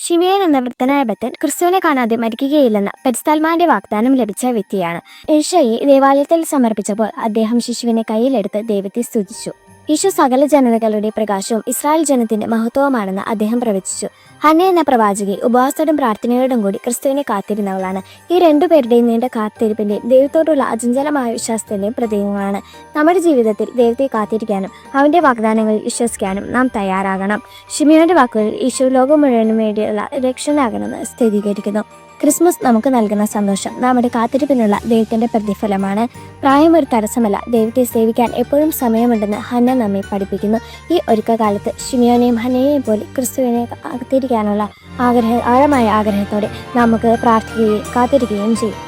ശിമിയോൻ എന്ന വൃദ്ധനായ ഭക്തൻ ക്രിസ്തുവിനെ കാണാതെ മരിക്കുകയില്ലെന്ന പരിശുദ്ധാത്മാവിന്റെ വാഗ്ദാനം ലഭിച്ച വ്യക്തിയാണ്. ഈശോയെ ദേവാലയത്തിൽ സമർപ്പിച്ചപ്പോൾ അദ്ദേഹം ശിശുവിനെ കയ്യിലെടുത്ത് ദൈവത്തെ സ്തുതിച്ചു. ഈശോ സകല ജനതകളുടെ പ്രകാശവും ഇസ്രായേൽ ജനത്തിന്റെ മഹത്വവുമാണെന്ന് അദ്ദേഹം പ്രവചിച്ചു. ഹന്ന എന്ന പ്രവാചകി ഉപവാസത്തോടും പ്രാർത്ഥനയോടും കൂടി ക്രിസ്തുവിനെ കാത്തിരുന്നവളാണ്. ഈ രണ്ടുപേരുടെയും നീണ്ട കാത്തിരിപ്പിന്റെയും ദൈവത്തോടുള്ള അചഞ്ചലമായ വിശ്വാസത്തിന്റെയും പ്രതീകങ്ങളാണ്. നമ്മുടെ ജീവിതത്തിൽ ദൈവത്തെ കാത്തിരിക്കാനും അവന്റെ വാഗ്ദാനങ്ങളിൽ വിശ്വസിക്കാനും നാം തയ്യാറാകണം. ശിമിയോന്റെ വാക്കുകളിൽ ഈശോ ലോകം മുഴുവനും വേണ്ടിയുള്ള രക്ഷകനാകണമെന്ന് സ്ഥിരീകരിക്കുന്നു. ക്രിസ്മസ് നമുക്ക് നൽകുന്ന സന്തോഷം നമ്മുടെ കാത്തിരിപ്പിനുള്ള ദൈവത്തിന്റെ പ്രതിഫലമാണ്. പ്രായം ഒരു തടസ്സമല്ല, ദൈവത്തെ സേവിക്കാൻ എപ്പോഴും സമയമുണ്ടെന്ന് ഹന്ന നമ്മെ പഠിപ്പിക്കുന്നു. ഈ ഒരുക്കകാലത്ത് ശിമിയോനെയും ഹന്നയെയും പോലെ ക്രിസ്തുവിനെ കാത്തിരിക്കാനുള്ള ആഴമായ ആഗ്രഹത്തോടെ നമുക്ക് പ്രാർത്ഥിക്കുകയും കാത്തിരിക്കുകയും ചെയ്യും.